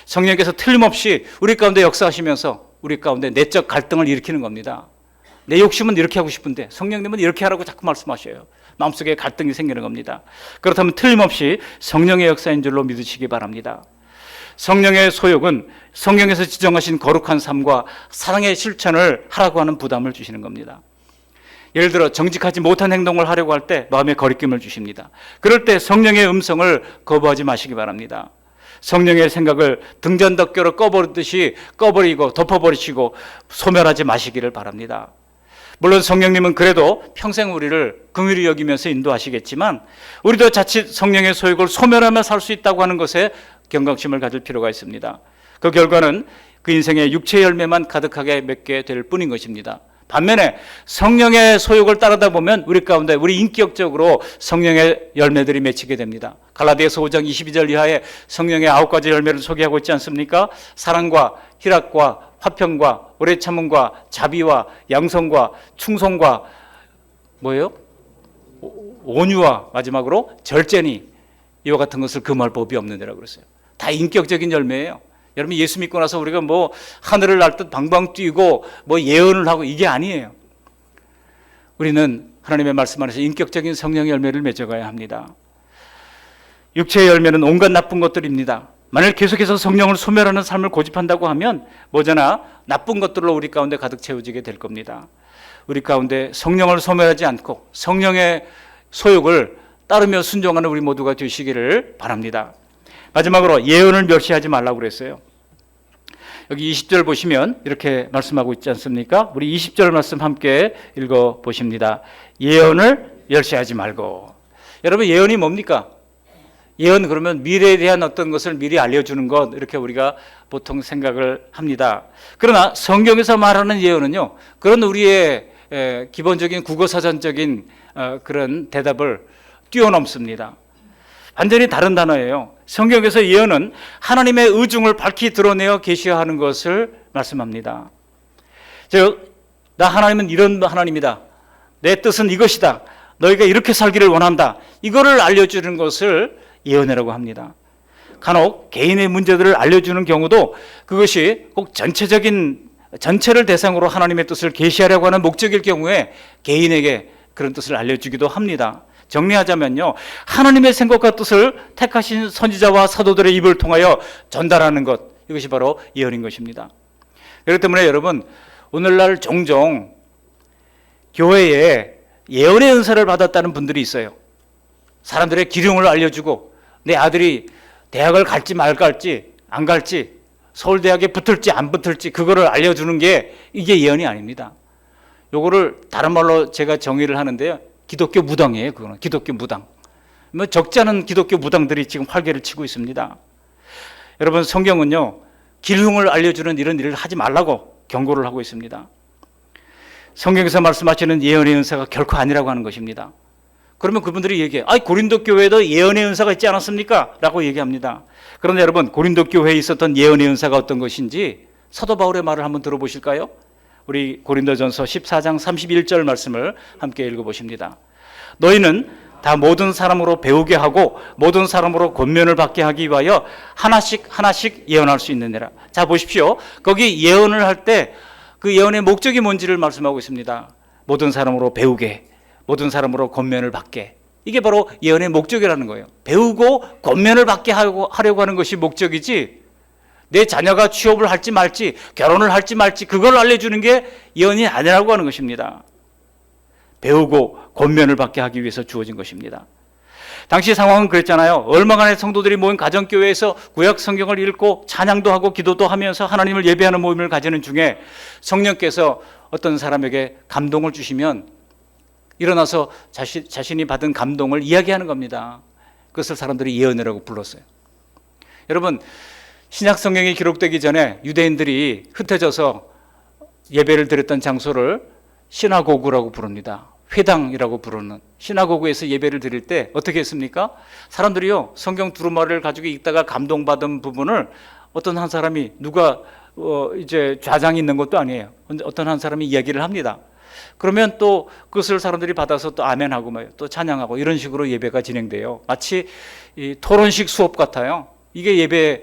Speaker 1: 성령께서 틀림없이 우리 가운데 역사하시면서 우리 가운데 내적 갈등을 일으키는 겁니다. 내 욕심은 이렇게 하고 싶은데 성령님은 이렇게 하라고 자꾸 말씀하셔요. 마음속에 갈등이 생기는 겁니다. 그렇다면 틀림없이 성령의 역사인 줄로 믿으시기 바랍니다. 성령의 소욕은 성령에서 지정하신 거룩한 삶과 사랑의 실천을 하라고 하는 부담을 주시는 겁니다. 예를 들어 정직하지 못한 행동을 하려고 할 때 마음에 거리낌을 주십니다. 그럴 때 성령의 음성을 거부하지 마시기 바랍니다. 성령의 생각을 등잔덕교로 꺼버리고 덮어버리시고 소멸하지 마시기를 바랍니다. 물론 성령님은 그래도 평생 우리를 긍휼히 여기면서 인도하시겠지만 우리도 자칫 성령의 소욕을 소멸하며 살 수 있다고 하는 것에 경각심을 가질 필요가 있습니다. 그 결과는 그 인생의 육체 열매만 가득하게 맺게 될 뿐인 것입니다. 반면에 성령의 소욕을 따르다 보면 우리 가운데 우리 인격적으로 성령의 열매들이 맺히게 됩니다. 갈라디아서 5장 22절 이하에 성령의 9가지 열매를 소개하고 있지 않습니까? 사랑과 희락과 화평과 오래 참음과 자비와 양성과 충성과 온유와 마지막으로 절제니 이와 같은 것을 금할 법이 없느니라고 그랬어요. 다 인격적인 열매예요. 여러분, 예수 믿고 나서 우리가 하늘을 날 듯 방방 뛰고 예언을 하고 이게 아니에요. 우리는 하나님의 말씀 안에서 인격적인 성령의 열매를 맺어가야 합니다. 육체의 열매는 온갖 나쁜 것들입니다. 만일 계속해서 성령을 소멸하는 삶을 고집한다고 하면 머지나 나쁜 것들로 우리 가운데 가득 채워지게 될 겁니다. 우리 가운데 성령을 소멸하지 않고 성령의 소욕을 따르며 순종하는 우리 모두가 되시기를 바랍니다. 마지막으로 예언을 멸시하지 말라고 그랬어요. 여기 20절 보시면 이렇게 말씀하고 있지 않습니까? 우리 20절 말씀 함께 읽어 보십니다. 예언을 멸시하지 말고. 여러분, 예언이 뭡니까? 예언 그러면 미래에 대한 어떤 것을 미리 알려주는 것, 이렇게 우리가 보통 생각을 합니다. 그러나 성경에서 말하는 예언은요, 그런 우리의 기본적인 국어사전적인 그런 대답을 뛰어넘습니다. 완전히 다른 단어예요. 성경에서 예언은 하나님의 의중을 밝히 드러내어 계시하는 것을 말씀합니다. 나 하나님은 이런 하나님이다. 내 뜻은 이것이다. 너희가 이렇게 살기를 원한다. 이거를 알려주는 것을 예언이라고 합니다. 간혹 개인의 문제들을 알려주는 경우도 그것이 꼭 전체를 대상으로 하나님의 뜻을 계시하려고 하는 목적일 경우에 개인에게 그런 뜻을 알려주기도 합니다. 정리하자면요, 하나님의 생각과 뜻을 택하신 선지자와 사도들의 입을 통하여 전달하는 것, 이것이 바로 예언인 것입니다. 그렇기 때문에 여러분, 오늘날 종종 교회에 예언의 은사를 받았다는 분들이 있어요. 사람들의 기륭을 알려주고 내 아들이 대학을 갈지 말지 안 갈지 서울대학에 붙을지 안 붙을지 그거를 알려주는 게 이게 예언이 아닙니다. 요거를 다른 말로 제가 정의를 하는데요. 기독교 무당이에요. 그거는 기독교 무당. 뭐 적지 않은 기독교 무당들이 지금 활개를 치고 있습니다. 여러분 성경은요. 기륭을 알려주는 이런 일을 하지 말라고 경고를 하고 있습니다. 성경에서 말씀하시는 예언의 은사가 결코 아니라고 하는 것입니다. 그러면 그분들이 얘기해요. 고린도 교회에도 예언의 은사가 있지 않았습니까? 라고 얘기합니다. 그런데 여러분 고린도 교회에 있었던 예언의 은사가 어떤 것인지 사도 바울의 말을 한번 들어보실까요? 우리 고린도전서 14장 31절 말씀을 함께 읽어보십니다. 너희는 다 모든 사람으로 배우게 하고 모든 사람으로 권면을 받게 하기 위하여 하나씩 예언할 수 있느니라. 자 보십시오. 거기 예언을 할 때 그 예언의 목적이 뭔지를 말씀하고 있습니다. 모든 사람으로 배우게, 모든 사람으로 권면을 받게. 이게 바로 예언의 목적이라는 거예요. 배우고 권면을 받게 하려고 하는 것이 목적이지 내 자녀가 취업을 할지 말지 결혼을 할지 말지 그걸 알려주는 게 예언이 아니라고 하는 것입니다. 배우고 권면을 받게 하기 위해서 주어진 것입니다. 당시 상황은 그랬잖아요. 얼마간의 성도들이 모인 가정교회에서 구약 성경을 읽고 찬양도 하고 기도도 하면서 하나님을 예배하는 모임을 가지는 중에 성령께서 어떤 사람에게 감동을 주시면 일어나서 자신이 받은 감동을 이야기하는 겁니다. 그것을 사람들이 예언이라고 불렀어요. 여러분 신약 성경이 기록되기 전에 유대인들이 흩어져서 예배를 드렸던 장소를 시나고그라고 부릅니다. 회당이라고 부르는 시나고그에서 예배를 드릴 때 어떻게 했습니까? 사람들이요 성경 두루마리를 가지고 읽다가 감동받은 부분을 어떤 한 사람이 누가 이제 좌장이 있는 것도 아니에요. 어떤 한 사람이 이야기를 합니다. 그러면 또 그것을 사람들이 받아서 또 아멘하고 또 찬양하고 이런 식으로 예배가 진행돼요. 마치 이 토론식 수업 같아요. 이게 예배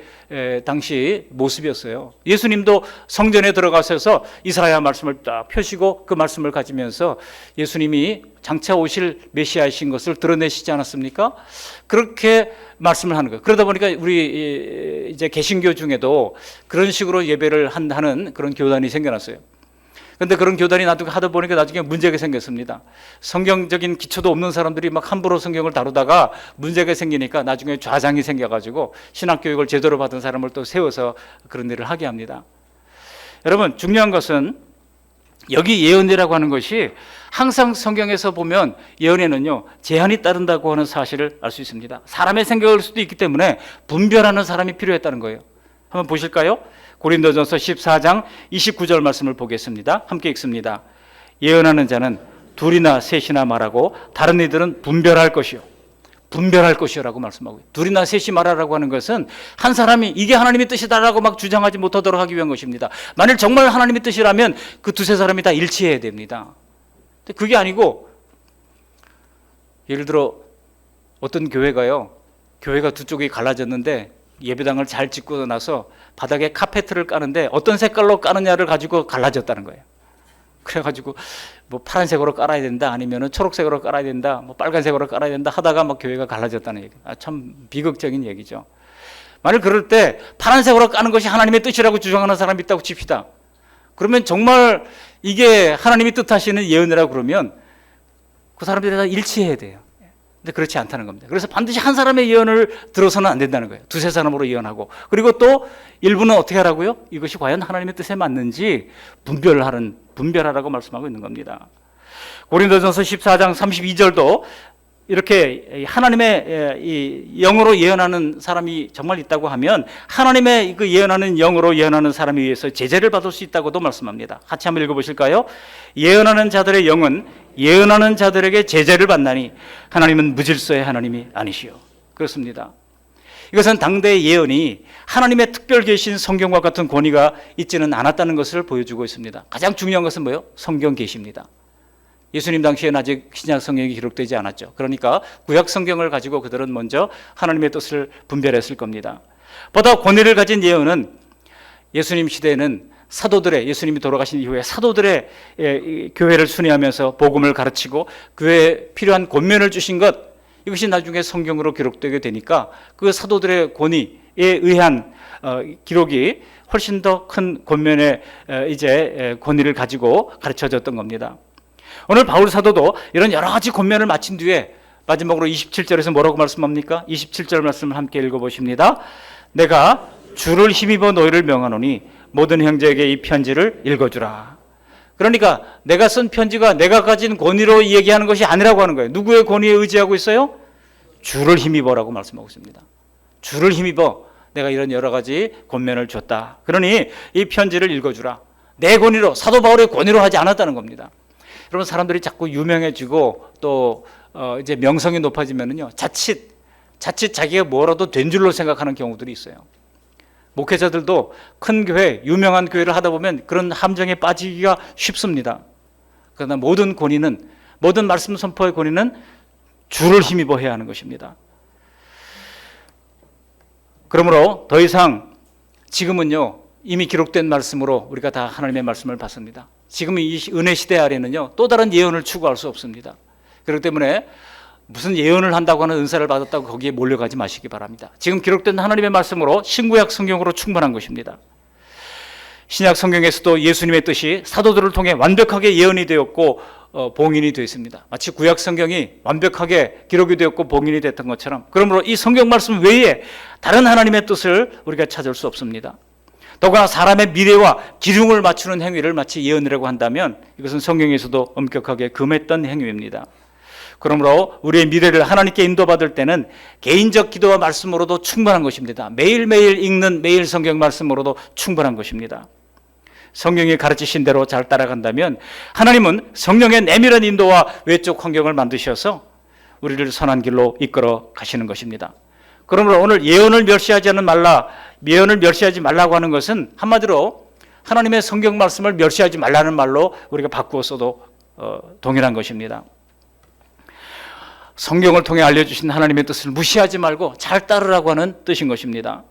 Speaker 1: 당시 모습이었어요. 예수님도 성전에 들어가셔서 이사야 말씀을 딱 펴시고 그 말씀을 가지면서 예수님이 장차 오실 메시아이신 것을 드러내시지 않았습니까? 그렇게 말씀을 하는 거예요. 그러다 보니까 우리 이제 개신교 중에도 그런 식으로 예배를 하는 그런 교단이 생겨났어요. 그런데 그런 교단이 하다 보니까 나중에 문제가 생겼습니다. 성경적인 기초도 없는 사람들이 막 함부로 성경을 다루다가 문제가 생기니까 나중에 좌장이 생겨가지고 신학교육을 제대로 받은 사람을 또 세워서 그런 일을 하게 합니다. 여러분 중요한 것은 여기 예언이라고 하는 것이 항상 성경에서 보면 예언에는요 제한이 따른다고 하는 사실을 알 수 있습니다. 사람의 생각일 수도 있기 때문에 분별하는 사람이 필요했다는 거예요. 한번 보실까요? 고린도전서 14장 29절 말씀을 보겠습니다. 함께 읽습니다. 예언하는 자는 둘이나 셋이나 말하고 다른 이들은 분별할 것이요. 분별할 것이라고 말씀하고 있어요. 둘이나 셋이 말하라고 하는 것은 한 사람이 이게 하나님의 뜻이다라고 막 주장하지 못하도록 하기 위한 것입니다. 만일 정말 하나님의 뜻이라면 그 두세 사람이 다 일치해야 됩니다. 근데 그게 아니고 예를 들어 어떤 교회가 두 쪽이 갈라졌는데 예배당을 잘 짓고 나서 바닥에 카페트를 까는데 어떤 색깔로 까느냐를 가지고 갈라졌다는 거예요. 그래가지고 뭐 파란색으로 깔아야 된다 아니면은 초록색으로 깔아야 된다 뭐 빨간색으로 깔아야 된다 하다가 막 교회가 갈라졌다는 얘기. 참 비극적인 얘기죠. 만일 그럴 때 파란색으로 까는 것이 하나님의 뜻이라고 주장하는 사람이 있다고 칩시다. 그러면 정말 이게 하나님이 뜻하시는 예언이라고 그러면 그 사람들이 다 일치해야 돼요. 근데 그렇지 않다는 겁니다. 그래서 반드시 한 사람의 예언을 들어서는 안 된다는 거예요. 두세 사람으로 예언하고 그리고 또 일부는 어떻게 하라고요? 이것이 과연 하나님의 뜻에 맞는지 분별하라고 말씀하고 있는 겁니다. 고린도전서 14장 32절도 이렇게 하나님의 이 영으로 예언하는 사람이 정말 있다고 하면 하나님의 그 예언하는 영으로 예언하는 사람에 의해서 제재를 받을 수 있다고도 말씀합니다. 같이 한번 읽어보실까요? 예언하는 자들의 영은 예언하는 자들에게 제재를 받나니 하나님은 무질서의 하나님이 아니시오. 그렇습니다. 이것은 당대의 예언이 하나님의 특별 계신 성경과 같은 권위가 있지는 않았다는 것을 보여주고 있습니다. 가장 중요한 것은 뭐예요? 성경 계시입니다. 예수님 당시에는 아직 신약 성경이 기록되지 않았죠. 그러니까 구약 성경을 가지고 그들은 먼저 하나님의 뜻을 분별했을 겁니다. 보다 권위를 가진 예언은 예수님 시대에는 예수님이 돌아가신 이후에 사도들의 교회를 순회하면서 복음을 가르치고 교회에 필요한 권면을 주신 것, 이것이 나중에 성경으로 기록되게 되니까 그 사도들의 권위에 의한 기록이 훨씬 더 큰 권면의 이제 권위를 가지고 가르쳐졌던 겁니다. 오늘 바울 사도도 이런 여러 가지 권면을 마친 뒤에 마지막으로 27절에서 뭐라고 말씀합니까? 27절 말씀을 함께 읽어보십니다. 내가 주를 힘입어 너희를 명하노니 모든 형제에게 이 편지를 읽어주라. 그러니까 내가 쓴 편지가 내가 가진 권위로 얘기하는 것이 아니라고 하는 거예요. 누구의 권위에 의지하고 있어요? 주를 힘입어라고 말씀하고 있습니다. 주를 힘입어 내가 이런 여러 가지 권면을 줬다. 그러니 이 편지를 읽어주라. 내 권위로, 사도 바울의 권위로 하지 않았다는 겁니다. 여러분, 사람들이 자꾸 유명해지고 또 이제 명성이 높아지면은요, 자칫 자기가 뭐라도 된 줄로 생각하는 경우들이 있어요. 목회자들도 큰 교회, 유명한 교회를 하다 보면 그런 함정에 빠지기가 쉽습니다. 그러나 모든 권위는, 모든 말씀 선포의 권위는 주를 힘입어 해야 하는 것입니다. 그러므로 더 이상 지금은요, 이미 기록된 말씀으로 우리가 다 하나님의 말씀을 받습니다. 지금 이 은혜 시대 아래는요, 또 다른 예언을 추구할 수 없습니다. 그렇기 때문에 무슨 예언을 한다고 하는 은사를 받았다고 거기에 몰려가지 마시기 바랍니다. 지금 기록된 하나님의 말씀으로 신구약 성경으로 충분한 것입니다. 신약 성경에서도 예수님의 뜻이 사도들을 통해 완벽하게 예언이 되었고 봉인이 되었습니다. 마치 구약 성경이 완벽하게 기록이 되었고 봉인이 됐던 것처럼, 그러므로 이 성경 말씀 외에 다른 하나님의 뜻을 우리가 찾을 수 없습니다. 더구나 사람의 미래와 기중을 맞추는 행위를 마치 예언이라고 한다면 이것은 성경에서도 엄격하게 금했던 행위입니다. 그러므로 우리의 미래를 하나님께 인도받을 때는 개인적 기도와 말씀으로도 충분한 것입니다. 매일매일 읽는 매일 성경 말씀으로도 충분한 것입니다. 성경이 가르치신 대로 잘 따라간다면 하나님은 성령의 내밀한 인도와 외적 환경을 만드셔서 우리를 선한 길로 이끌어 가시는 것입니다. 그러므로 오늘 예언을 멸시하지 말라고 하는 것은 한마디로 하나님의 성경 말씀을 멸시하지 말라는 말로 우리가 바꾸어 써도 동일한 것입니다. 성경을 통해 알려주신 하나님의 뜻을 무시하지 말고 잘 따르라고 하는 뜻인 것입니다.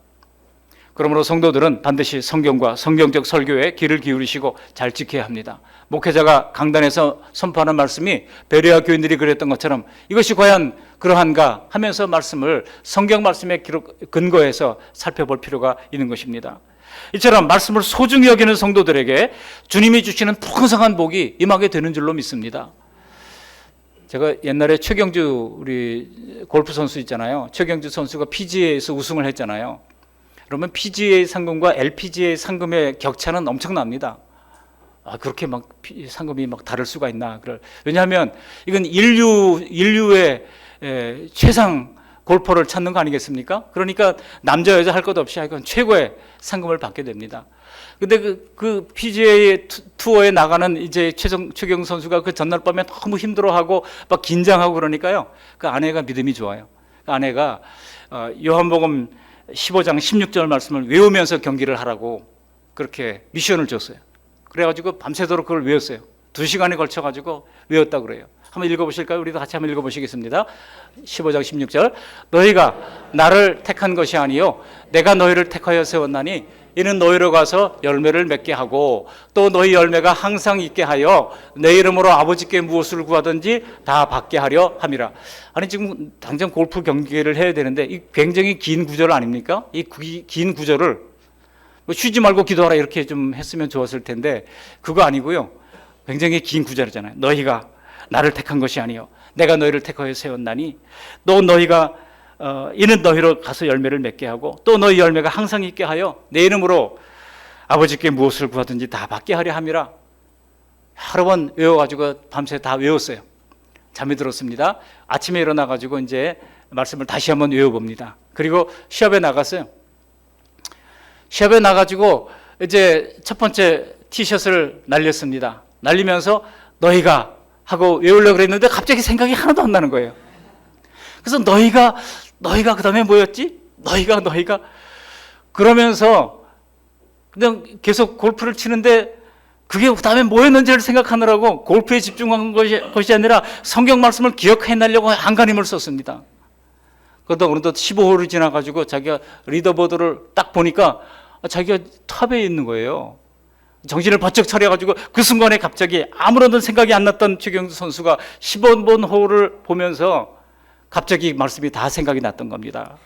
Speaker 1: 그러므로 성도들은 반드시 성경과 성경적 설교에 귀를 기울이시고 잘 지켜야 합니다. 목회자가 강단에서 선포하는 말씀이 베레아 교인들이 그랬던 것처럼 이것이 과연 그러한가 하면서 말씀을 성경 말씀에 근거해서 살펴볼 필요가 있는 것입니다. 이처럼 말씀을 소중히 여기는 성도들에게 주님이 주시는 풍성한 복이 임하게 되는 줄로 믿습니다. 제가 옛날에 최경주 우리 골프 선수 있잖아요. 최경주 선수가 PGA에서 우승을 했잖아요. 그러면 PGA 상금과 LPGA 상금의 격차는 엄청납니다. 그렇게 막 상금이 막 다를 수가 있나? 왜냐하면 이건 인류의 최상 골퍼를 찾는 거 아니겠습니까? 그러니까 남자 여자 할 것 없이 이건 최고의 상금을 받게 됩니다. 근데 그 PGA 투어에 나가는 이제 최경 선수가 그 전날 밤에 너무 힘들어하고 막 긴장하고 그러니까요. 그 아내가 믿음이 좋아요. 그 아내가 요한복음 15장 16절 말씀을 외우면서 경기를 하라고 그렇게 미션을 줬어요. 그래가지고 밤새도록 그걸 외웠어요. 2시간에 걸쳐가지고 외웠다고 그래요. 한번 읽어보실까요? 우리도 같이 한번 읽어보시겠습니다. 15장 16절. 너희가 나를 택한 것이 아니요 내가 너희를 택하여 세웠나니 이는 너희로 가서 열매를 맺게 하고 또 너희 열매가 항상 있게 하여 내 이름으로 아버지께 무엇을 구하든지 다 받게 하려 함이라. 아니 지금 당장 골프 경기를 해야 되는데 이 굉장히 긴 구절 아닙니까? 이 긴 구절을 쉬지 말고 기도하라 이렇게 좀 했으면 좋았을 텐데 그거 아니고요. 굉장히 긴 구절이잖아요. 너희가 나를 택한 것이 아니요 내가 너희를 택하여 세웠나니 또 너희가 이는 너희로 가서 열매를 맺게 하고 또 너희 열매가 항상 있게 하여 내 이름으로 아버지께 무엇을 구하든지 다 받게 하려 함이라. 여러 번 외워가지고 밤새 다 외웠어요. 잠이 들었습니다. 아침에 일어나가지고 이제 말씀을 다시 한번 외워봅니다. 그리고 시합에 나갔어요. 시합에 나가지고 이제 첫 번째 티셔츠를 날렸습니다. 날리면서 너희가 하고 외우려고 그랬는데 갑자기 생각이 하나도 안 나는 거예요. 그래서 너희가 그 다음에 뭐였지? 너희가 그러면서 그냥 계속 골프를 치는데 그게 그 다음에 뭐였는지를 생각하느라고 골프에 집중한 것이 아니라 성경 말씀을 기억해내려고 안간힘을 썼습니다. 그러다 어느덧 15홀을 지나가지고 자기가 리더보드를 딱 보니까 자기가 탑에 있는 거예요. 정신을 바짝 차려가지고 그 순간에 갑자기 아무런 생각이 안 났던 최경수 선수가 15번 홀을 보면서 갑자기 말씀이 다 생각이 났던 겁니다.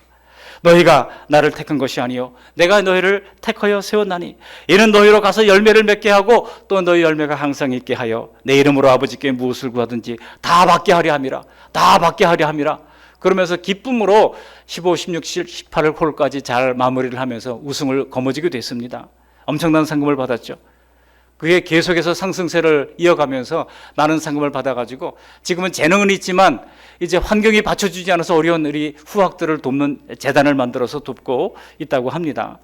Speaker 1: 너희가 나를 택한 것이 아니요 내가 너희를 택하여 세웠나니 이는 너희로 가서 열매를 맺게 하고 또 너희 열매가 항상 있게 하여 내 이름으로 아버지께 무엇을 구하든지 다 받게 하려 함이라. 다 받게 하려 함이라. 그러면서 기쁨으로 15, 16, 18홀까지 잘 마무리를 하면서 우승을 거머쥐게 됐습니다. 엄청난 상금을 받았죠. 그게 계속해서 상승세를 이어가면서 많은 상금을 받아가지고 지금은 재능은 있지만 이제 환경이 받쳐주지 않아서 어려운 우리 후학들을 돕는 재단을 만들어서 돕고 있다고 합니다.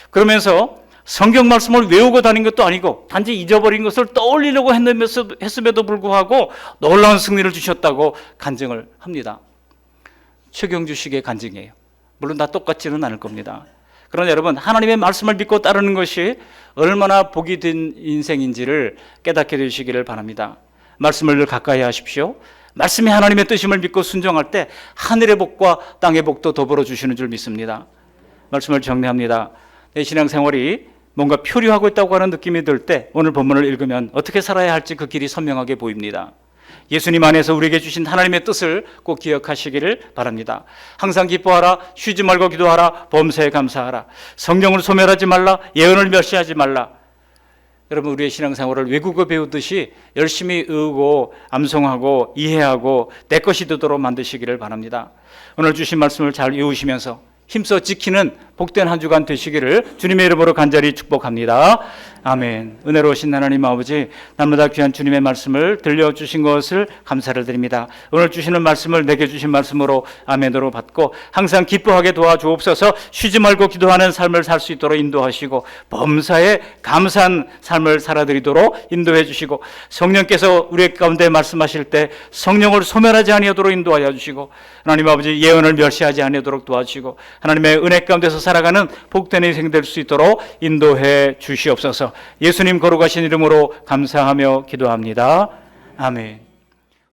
Speaker 1: 그러면서 성경 말씀을 외우고 다닌 것도 아니고 단지 잊어버린 것을 떠올리려고 했음에도 불구하고 놀라운 승리를 주셨다고 간증을 합니다. 최경주식의 간증이에요. 물론 다 똑같지는 않을 겁니다. 그러나 여러분, 하나님의 말씀을 믿고 따르는 것이 얼마나 복이 된 인생인지를 깨닫게 되시기를 바랍니다. 말씀을 늘 가까이 하십시오. 말씀이 하나님의 뜻임을 믿고 순종할 때 하늘의 복과 땅의 복도 더불어 주시는 줄 믿습니다. 말씀을 정리합니다. 내 신앙생활이 뭔가 표류하고 있다고 하는 느낌이 들 때 오늘 본문을 읽으면 어떻게 살아야 할지 그 길이 선명하게 보입니다. 예수님 안에서 우리에게 주신 하나님의 뜻을 꼭 기억하시기를 바랍니다. 항상 기뻐하라, 쉬지 말고 기도하라, 범사에 감사하라. 성령을 소멸하지 말라, 예언을 멸시하지 말라. 여러분, 우리의 신앙생활을 외국어 배우듯이 열심히 외우고 암송하고 이해하고 내 것이 되도록 만드시기를 바랍니다. 오늘 주신 말씀을 잘 외우시면서 힘써 지키는 복된 한 주간 되시기를 주님의 이름으로 간절히 축복합니다. 아멘. 은혜로우신 하나님 아버지, 날마다 귀한 주님의 말씀을 들려주신 것을 감사를 드립니다. 오늘 주시는 말씀을 내게 주신 말씀으로 아멘으로 받고 항상 기뻐하게 도와주옵소서. 쉬지 말고 기도하는 삶을 살 수 있도록 인도하시고 범사에 감사한 삶을 살아드리도록 인도해 주시고 성령께서 우리 가운데 말씀하실 때 성령을 소멸하지 아니하도록 인도하여 주시고 하나님 아버지 예언을 멸시하지 아니하도록 도와주시고 하나님의 은혜 가운데서 살아가는 복된 인생 될 수 있도록 인도해 주시옵소서. 예수님 거룩하신 이름으로 감사하며 기도합니다. 아멘.